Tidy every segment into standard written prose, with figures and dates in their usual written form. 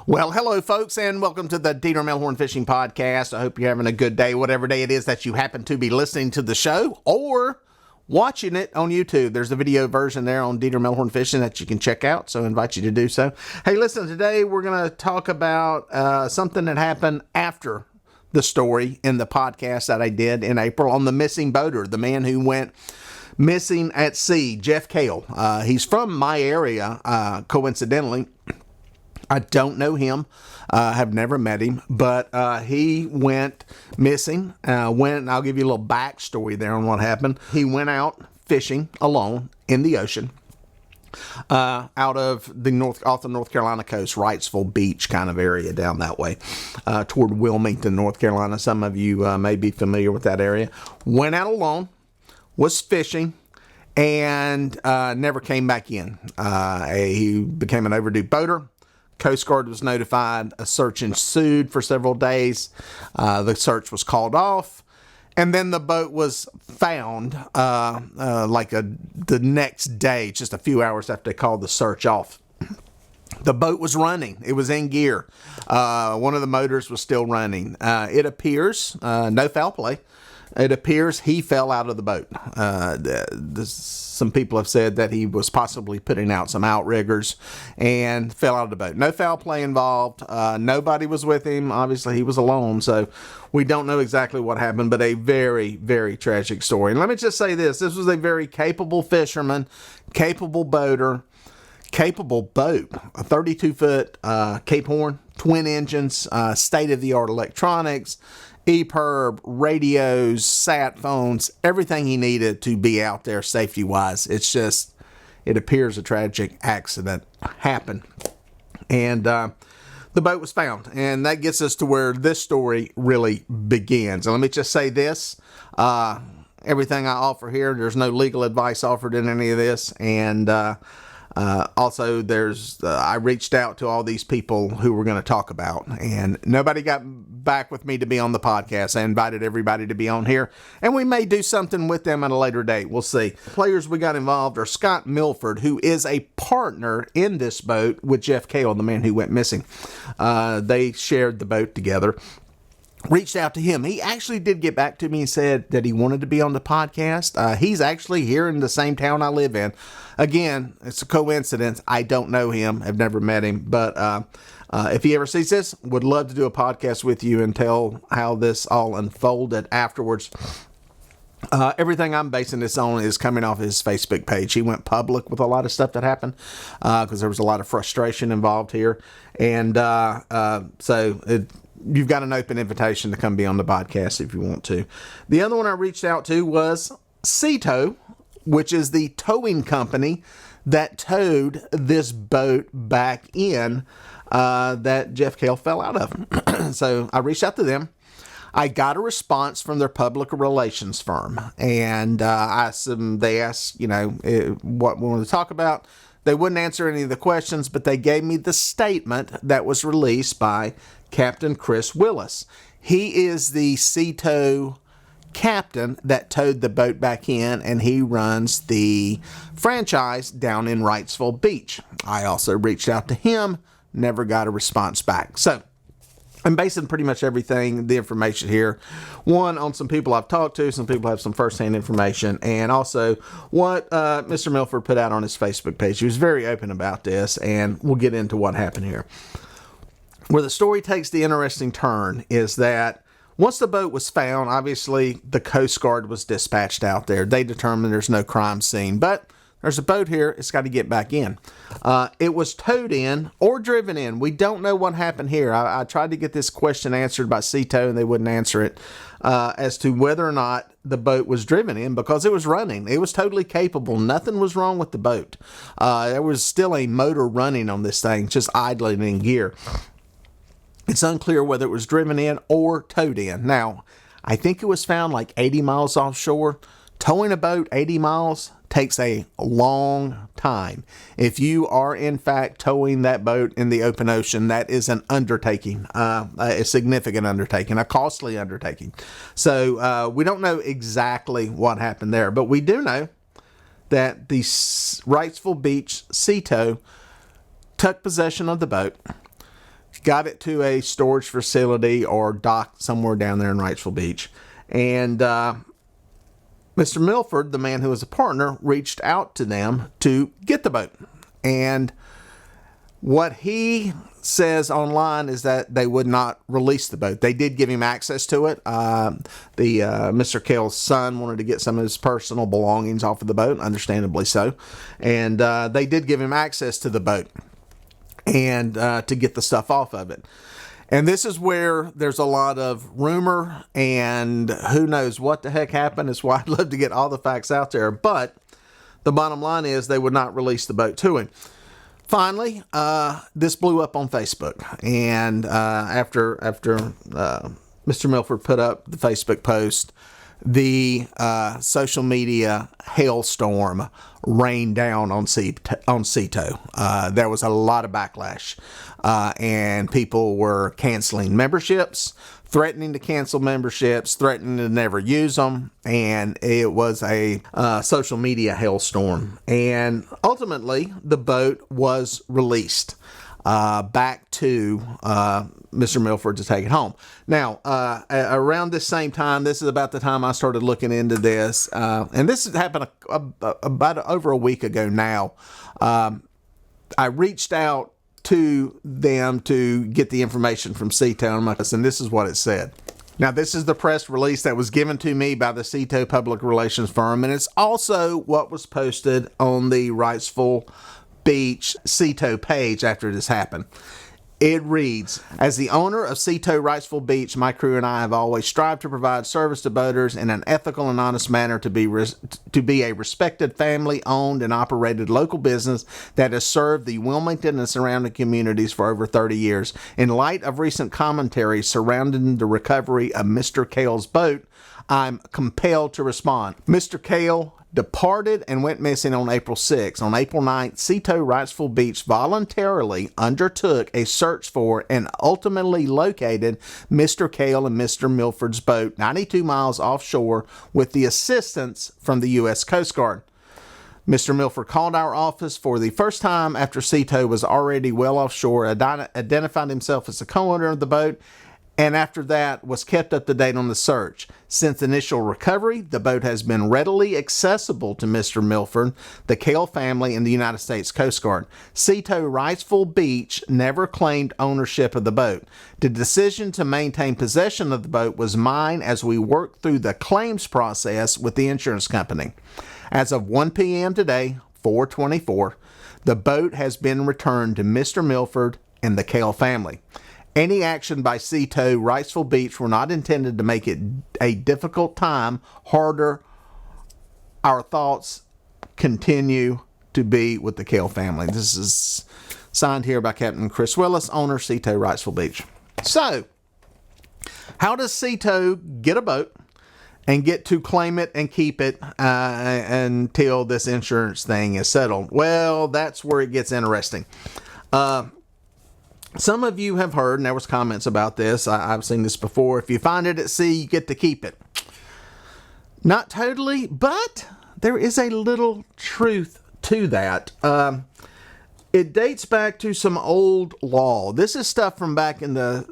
Well, hello, folks, and welcome to the Dieter Melhorn Fishing Podcast. I hope you're having a good day, whatever day it is that you happen to be listening to the show or watching it on YouTube. There's a video version there on Dieter Melhorn Fishing that you can check out, so I invite you to do so. Hey, listen, today we're going to talk about something that happened after the story in the podcast that I did in April on the missing boater, the man who went missing at sea, Jeff Kale. He's from my area, coincidentally. I don't know him, have never met him, but he went missing. I'll give you a little backstory there on what happened. He went out fishing alone in the ocean off the North Carolina coast, Wrightsville Beach kind of area down that way, toward Wilmington, North Carolina. Some of you may be familiar with that area. Went out alone, was fishing, and never came back in. He became an overdue boater. Coast Guard was notified. A search ensued for several days. The search was called off, and then the boat was found the next day, just a few hours after they called the search off. The boat was running. It was in gear. One of the motors was still running. It appears, no foul play, it appears he fell out of the boat. Some people have said that he was possibly putting out some outriggers and fell out of the boat. No foul play involved. Nobody was with him. Obviously, he was alone, so we don't know exactly what happened, but a very, very tragic story. And let me just say this. This was a very capable fisherman, capable boater, capable boat, a 32-foot Cape Horn, twin engines, state-of-the-art electronics, EPIRB, radios, sat phones, everything he needed to be out there safety-wise. It appears a tragic accident happened. And the boat was found. And that gets us to where this story really begins. And let me just say this. Everything I offer here, there's no legal advice offered in any of this. And also, I reached out to all these people who we're going to talk about, and nobody got back with me to be on the podcast. I invited everybody to be on here, and we may do something with them at a later date. We'll see. The players we got involved are Scott Milford, who is a partner in this boat with Jeff Kale, the man who went missing. They shared the boat together. Reached out to him. He actually did get back to me and said that he wanted to be on the podcast. He's actually here in the same town I live in. Again, it's a coincidence. I don't know him. I've never met him. But if he ever sees this, would love to do a podcast with you and tell how this all unfolded afterwards. Everything I'm basing this on is coming off his Facebook page. He went public with a lot of stuff that happened because there was a lot of frustration involved here. And you've got an open invitation to come be on the podcast if you want to. The other one I reached out to was seatow, which is the towing company that towed this boat back in that Jeff Kale fell out of. So I reached out to them. I got a response from their public relations firm, and they asked, what we wanted to talk about. They wouldn't answer any of the questions, but they gave me the statement that was released by Captain Chris Willis. He is the seatow captain that towed the boat back in, and he runs the franchise down in Wrightsville Beach. I also reached out to him, never got a response back. So I'm basing pretty much everything, the information here, one, on some people I've talked to. Some people have some firsthand information, and also what Mr. Milford put out on his Facebook page. He was very open about this, and we'll get into what happened here. Where the story takes the interesting turn is that once the boat was found, obviously the Coast Guard was dispatched out there. They determined there's no crime scene, but there's a boat here. It's got to get back in. It was towed in or driven in. We don't know what happened here. I tried to get this question answered by seatow, and they wouldn't answer it as to whether or not the boat was driven in, because it was running. It was totally capable. Nothing was wrong with the boat. There was still a motor running on this thing, just idling in gear. It's unclear whether it was driven in or towed in. Now, I think it was found like 80 miles offshore. Towing a boat 80 miles takes a long time. If you are, in fact, towing that boat in the open ocean, that is an undertaking, a significant undertaking, a costly undertaking. So we don't know exactly what happened there, but we do know that the Wrightsville Beach seatow took possession of the boat, got it to a storage facility or docked somewhere down there in Wrightsville Beach. And Mr. Milford, the man who was a partner, reached out to them to get the boat. And what he says online is that they would not release the boat. They did give him access to it. Mr. Kale's son wanted to get some of his personal belongings off of the boat, understandably so. And they did give him access to the boat and to get the stuff off of it. And this is where there's a lot of rumor and who knows what the heck happened. It's why I'd love to get all the facts out there. But the bottom line is they would not release the boat to him. Finally, this blew up on Facebook. And after Mr. Milford put up the Facebook post, the social media hailstorm rained down on seatow. There was a lot of backlash, and people were canceling memberships, threatening to cancel memberships, threatening to never use them, and it was a social media hailstorm. And ultimately, the boat was released back to Mr. Milford to take it home. Now, around this same time, this is about the time I started looking into this, and this happened about over a week ago now. I reached out to them to get the information from seatow, and this is what it said. Now, this is the press release that was given to me by the seatow public relations firm, and it's also what was posted on the Wrightsville Beach seatow page after this happened. It reads, as the owner of seatow Wrightsville Beach, my crew and I have always strived to provide service to boaters in an ethical and honest manner to be a respected family-owned and operated local business that has served the Wilmington and surrounding communities for over 30 years. In light of recent commentary surrounding the recovery of Mr. Kale's boat, I'm compelled to respond. Mr. Kale departed and went missing on April 6. On April 9th, seatow Wrightsville Beach voluntarily undertook a search for and ultimately located Mr. Kale and Mr. Milford's boat 92 miles offshore with the assistance from the U.S. Coast Guard. Mr. Milford called our office for the first time after seatow was already well offshore, identified himself as the co-owner of the boat, and after that was kept up to date on the search. Since initial recovery, the boat has been readily accessible to Mr. Melhorn, the Kale family, and the United States Coast Guard. seatow Wrightsville Beach never claimed ownership of the boat. The decision to maintain possession of the boat was mine as we worked through the claims process with the insurance company. As of 1 p.m. today, 4/24, the boat has been returned to Mr. Milford and the Kale family. Any action by seatow Wrightsville Beach were not intended to make it a difficult time harder. Our thoughts continue to be with the Kale family. This is signed here by Captain Chris Willis, owner, seatow Wrightsville Beach. So, how does seatow get a boat and get to claim it and keep it until this insurance thing is settled? Well, that's where it gets interesting. Some of you have heard, and there was comments about this, I've seen this before, if you find it at sea, you get to keep it. Not totally, but there is a little truth to that. It dates back to some old law. This is stuff from back in the,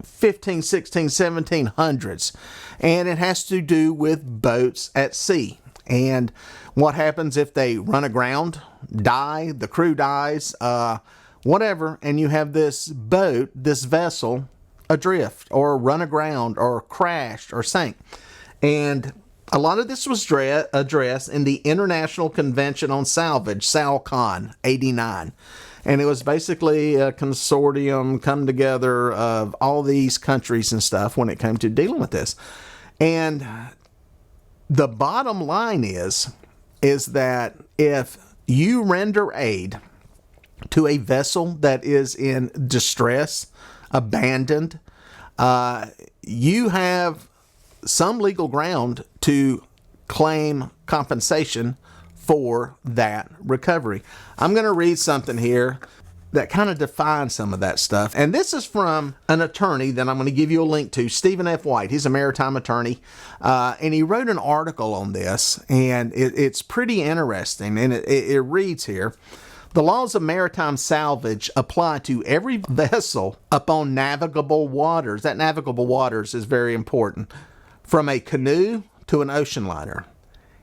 15, 16, 1700s, and it has to do with boats at sea. And what happens if they run aground, die, the crew dies, whatever, and you have this boat, this vessel, adrift or run aground or crashed or sank. And a lot of this was addressed in the International Convention on Salvage, SalCon 89. And it was basically a consortium come together of all these countries and stuff when it came to dealing with this. And the bottom line is that if you render aid to a vessel that is in distress, abandoned, you have some legal ground to claim compensation for that recovery. I'm going to read something here that kind of defines some of that stuff. And this is from an attorney that I'm going to give you a link to, Stephen F. White. He's a maritime attorney. And he wrote an article on this, and it's pretty interesting. And it reads here, The laws of maritime salvage apply to every vessel upon navigable waters. That navigable waters is very important. From a canoe to an ocean liner.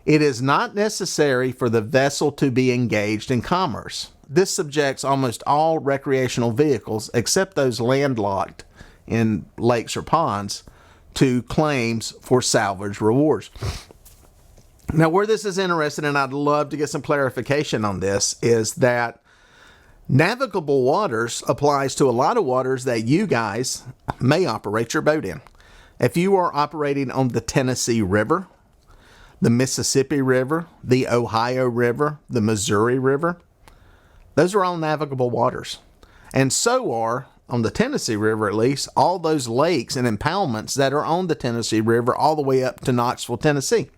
It is not necessary for the vessel to be engaged in commerce. This subjects almost all recreational vehicles, except those landlocked in lakes or ponds, to claims for salvage rewards. Now, where this is interesting, and I'd love to get some clarification on this, is that navigable waters applies to a lot of waters that you guys may operate your boat in. If you are operating on the Tennessee River, the Mississippi River, the Ohio River, the Missouri River, those are all navigable waters. And so are, on the Tennessee River at least, all those lakes and impoundments that are on the Tennessee River all the way up to Knoxville, Tennessee.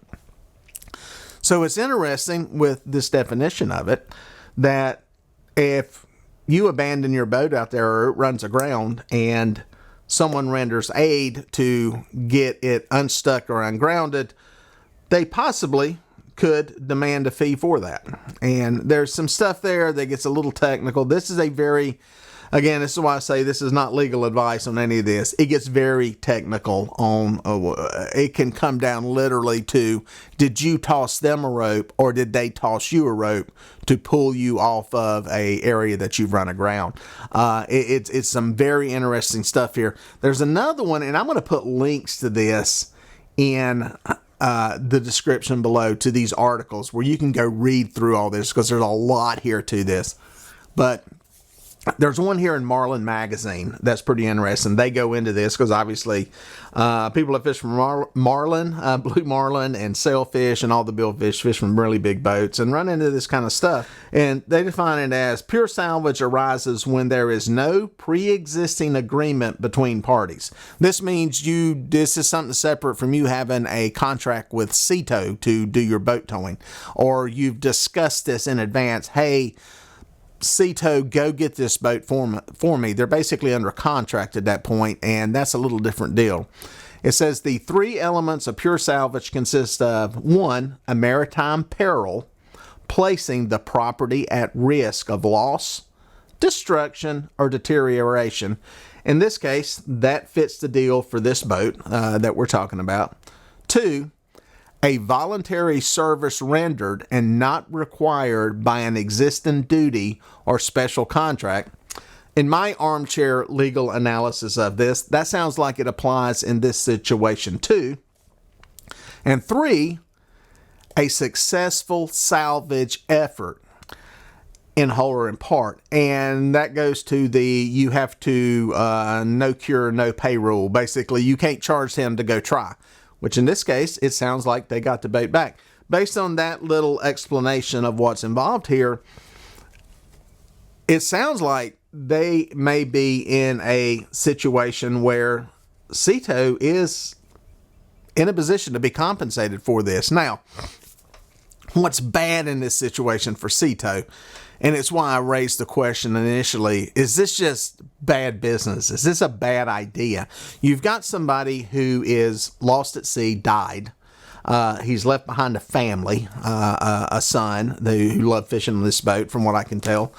So it's interesting with this definition of it that if you abandon your boat out there or it runs aground and someone renders aid to get it unstuck or ungrounded, they possibly could demand a fee for that. And there's some stuff there that gets a little technical. This is a very, again, this is why I say this is not legal advice on any of this. It gets very technical on, it can come down literally to, did you toss them a rope or did they toss you a rope to pull you off of a area that you've run aground? It's some very interesting stuff here. There's another one, and I'm going to put links to this in the description below to these articles where you can go read through all this because there's a lot here to this. But there's one here in Marlin Magazine that's pretty interesting. They go into this because obviously people that fish from marlin, blue marlin, and sailfish and all the billfish fish from really big boats and run into this kind of stuff. And they define it as pure salvage arises when there is no pre-existing agreement between parties. This means this is something separate from you having a contract with seatow to do your boat towing, or you've discussed this in advance. Hey, seatow, go get this boat for me. They're basically under contract at that point, and that's a little different deal. It says the three elements of pure salvage consist of 1, a maritime peril, placing the property at risk of loss, destruction, or deterioration. In this case, that fits the deal for this boat that we're talking about. 2, a voluntary service rendered and not required by an existing duty or special contract. In my armchair legal analysis of this, that sounds like it applies in this situation too. And 3, a successful salvage effort in whole or in part. And that goes to the you have to no cure, no pay rule. Basically, you can't charge him to go try. Which in this case, it sounds like they got the boat back. Based on that little explanation of what's involved here, it sounds like they may be in a situation where seatow is in a position to be compensated for this. Now, what's bad in this situation for seatow, and it's why I raised the question initially, is this just bad business? Is this a bad idea? You've got somebody who is lost at sea, died. He's left behind a family, a son who loved fishing on this boat, from what I can tell.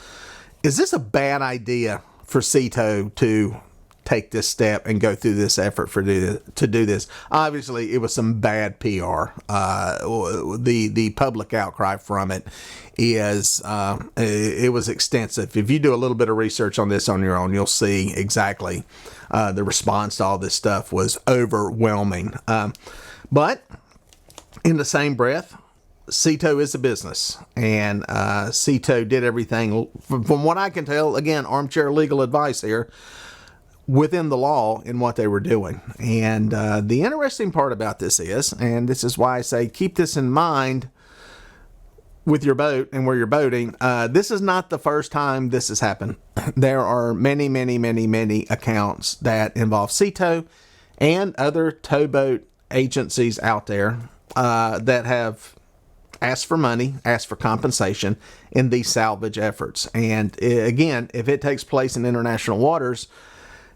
Is this a bad idea for seatow to take this step and go through this effort to do this? Obviously, it was some bad PR. The public outcry from it is it was extensive. If you do a little bit of research on this on your own, you'll see exactly the response to all this stuff was overwhelming. But in the same breath, seatow is a business, and seatow did everything, from what I can tell, again, armchair legal advice here, within the law in what they were doing. And the interesting part about this is, and this is why I say keep this in mind with your boat and where you're boating, this is not the first time this has happened. There are many, many, many, many accounts that involve seatow and other towboat agencies out there that have asked for money, asked for compensation in these salvage efforts. And again, if it takes place in international waters,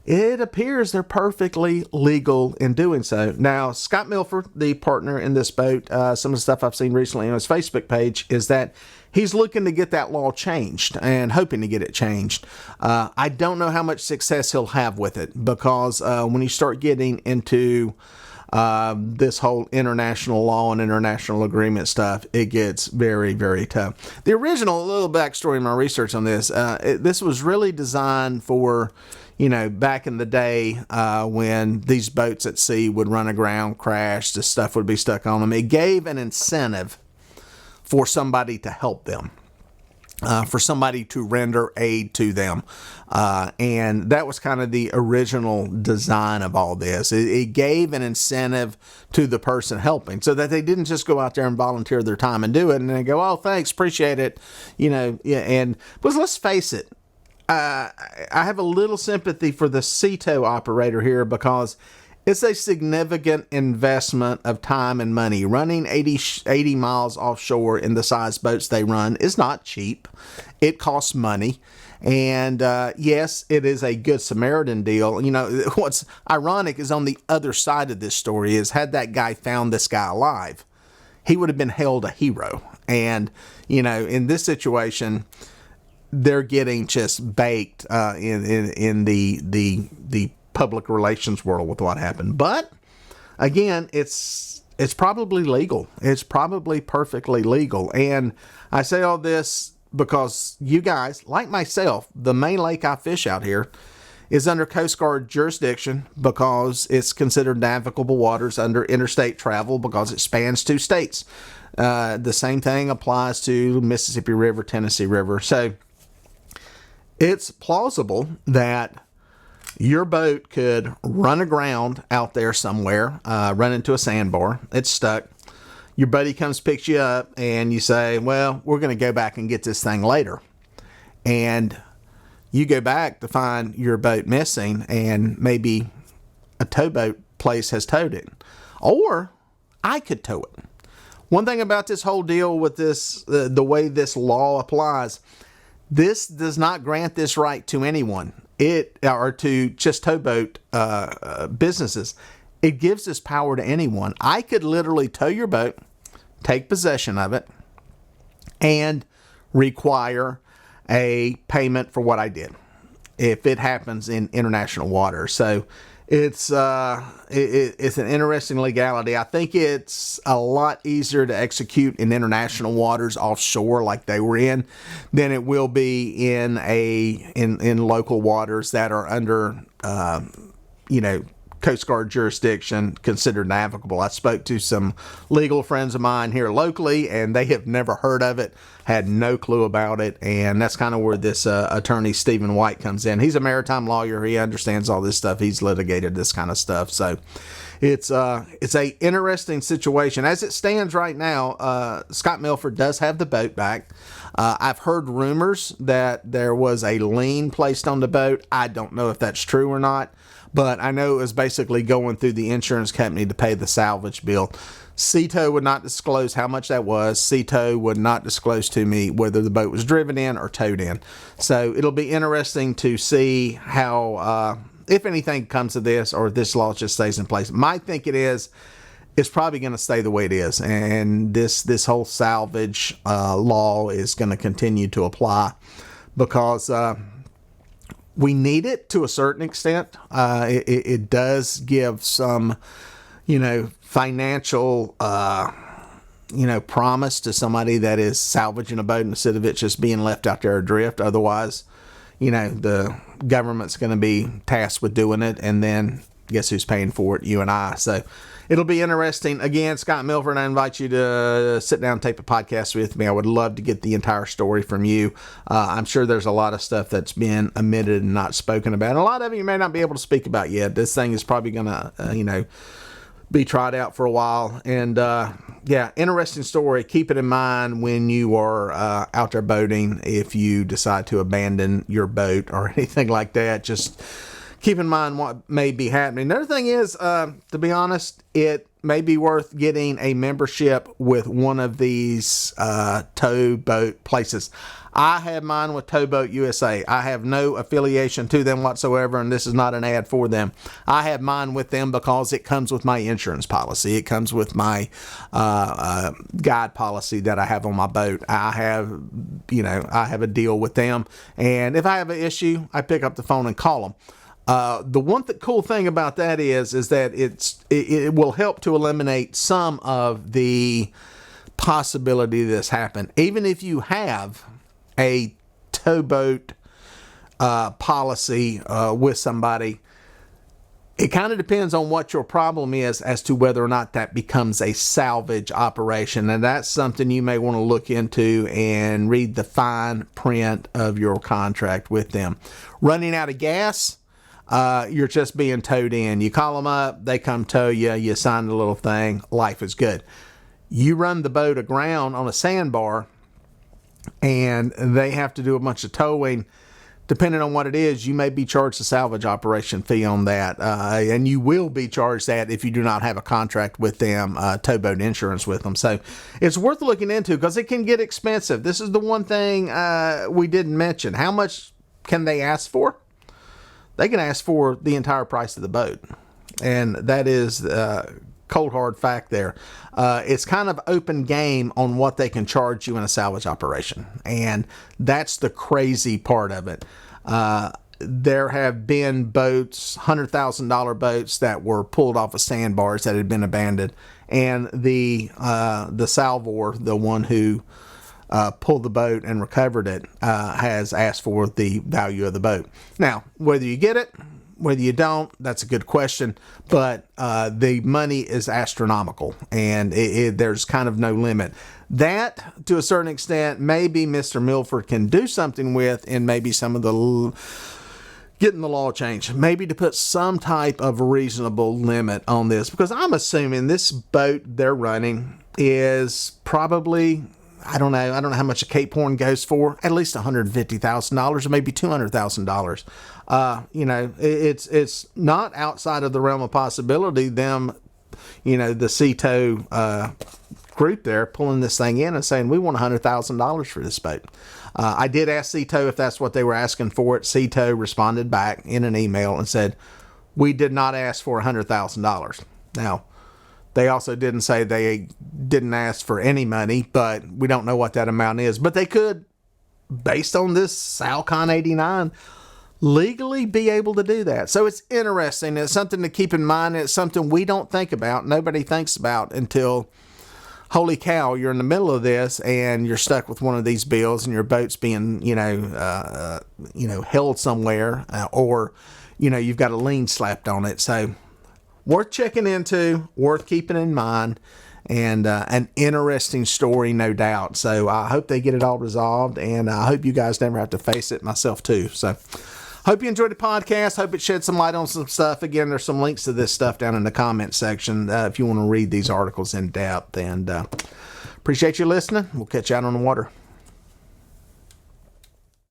it appears they're perfectly legal in doing so. Now, Scott Milford, the partner in this boat, some of the stuff I've seen recently on his Facebook page is that he's looking to get that law changed and hoping to get it changed. I don't know how much success he'll have with it, because when you start getting into this whole international law and international agreement stuff, it gets very, very tough. The original, a little backstory in my research on this, this was really designed for, back in the day when these boats at sea would run aground, crash, the stuff would be stuck on them. It gave an incentive for somebody to help them, for somebody to render aid to them. And that was kind of the original design of all this. It gave an incentive to the person helping, so that they didn't just go out there and volunteer their time and do it and then go, oh, thanks, appreciate it. But let's face it, I have a little sympathy for the seatow operator here, because it's a significant investment of time and money. Running 80 miles offshore in the size boats they run is not cheap. It costs money. And yes, it is a Good Samaritan deal. What's ironic is on the other side of this story is, had that guy found this guy alive, he would have been hailed a hero. And, in this situation, they're getting just baked in the public relations world with what happened. But again, it's probably legal. It's probably perfectly legal. And I say all this because you guys, like myself, the main lake I fish out here is under Coast Guard jurisdiction, because it's considered navigable waters under interstate travel, because it spans 2 states. The same thing applies to Mississippi River, Tennessee River. So it's plausible that your boat could run aground out there somewhere, run into a sandbar. It's stuck. Your buddy comes, picks you up, and you say, well, we're going to go back and get this thing later. And you go back to find your boat missing, and maybe a towboat place has towed it. Or I could tow it. One thing about this whole deal with this, the way this law applies, this does not grant this right to anyone. Or to just towboat businesses. It gives this power to anyone. I could literally tow your boat, take possession of it, and require a payment for what I did if it happens in international water. So it's an interesting legality. I think it's a lot easier to execute in international waters offshore like they were in than it will be in local waters that are under Coast Guard jurisdiction, considered navigable. I spoke to some legal friends of mine here locally, and they have never heard of it, had no clue about it, and that's kind of where this attorney Stephen White comes in. He's a maritime lawyer. He understands all this stuff. He's litigated this kind of stuff. So it's a interesting situation. As it stands right now, Scott Milford does have the boat back. I've heard rumors that there was a lien placed on the boat. I don't know if that's true or not, but I know it was basically going through the insurance company to pay the salvage bill. Seatow would not disclose how much that was. Seatow would not disclose to me whether the boat was driven in or towed in. So it'll be interesting to see how, if anything comes of this, or if this law just stays in place. My think it's probably going to stay the way it is. And this whole salvage law is going to continue to apply, because we need it to a certain extent. It does give some, financial, promise to somebody that is salvaging a boat instead of it just being left out there adrift. Otherwise, the government's going to be tasked with doing it, and then guess who's paying for it? You and I. So it'll be interesting. Again, Scott Milford, I invite you to sit down and tape a podcast with me. I would love to get the entire story from you. I'm sure there's a lot of stuff that's been omitted and not spoken about. And a lot of it you may not be able to speak about yet. This thing is probably going to, be tried out for a while. And interesting story. Keep it in mind when you are out there boating. If you decide to abandon your boat or anything like that, just keep in mind what may be happening. Another thing is, to be honest, it may be worth getting a membership with one of these tow boat places. I have mine with Towboat USA. I have no affiliation to them whatsoever, and this is not an ad for them. I have mine with them because it comes with my insurance policy. It comes with my guide policy that I have on my boat. I have a deal with them, and if I have an issue, I pick up the phone and call them. The one cool thing about that is that it will help to eliminate some of the possibility this happen. Even if you have a towboat policy with somebody, it kind of depends on what your problem is as to whether or not that becomes a salvage operation. And that's something you may want to look into and read the fine print of your contract with them. Running out of gas, you're just being towed in. You call them up, they come tow you, you sign the little thing, life is good. You run the boat aground on a sandbar and they have to do a bunch of towing. Depending on what it is, you may be charged a salvage operation fee on that. And you will be charged that if you do not have a contract with them, towboat insurance with them. So it's worth looking into because it can get expensive. This is the one thing we didn't mention. How much can they ask for? They can ask for the entire price of the boat. And that is cold hard fact there. It's kind of open game on what they can charge you in a salvage operation. And that's the crazy part of it. There have been boats, $100,000 boats that were pulled off of sandbars that had been abandoned. And the salvor, the one who pulled the boat and recovered it, has asked for the value of the boat. Now, whether you get it, whether you don't, that's a good question, but the money is astronomical, and there's kind of no limit. That, to a certain extent, maybe Mr. Milford can do something with, and maybe some of the getting the law changed, maybe to put some type of reasonable limit on this, because I'm assuming this boat they're running is probably, I don't know how much a Cape Horn goes for, at least $150,000 or maybe $200,000. It's not outside of the realm of possibility them, the seatow group there pulling this thing in and saying, we want $100,000 for this boat. I did ask seatow if that's what they were asking for it. seatow responded back in an email and said, we did not ask for $100,000. Now, they also didn't say they didn't ask for any money, but we don't know what that amount is. But they could, based on this Salcon 89, legally be able to do that. So it's interesting. It's something to keep in mind. It's something we don't think about. Nobody thinks about until, holy cow, you're in the middle of this and you're stuck with one of these bills and your boat's being, held somewhere, or, you've got a lien slapped on it. So worth checking into, worth keeping in mind, and an interesting story, no doubt. So I hope they get it all resolved, and I hope you guys never have to face it, myself too. So hope you enjoyed the podcast. Hope it shed some light on some stuff. Again, there's some links to this stuff down in the comment section if you want to read these articles in depth. And appreciate you listening. We'll catch you out on the water.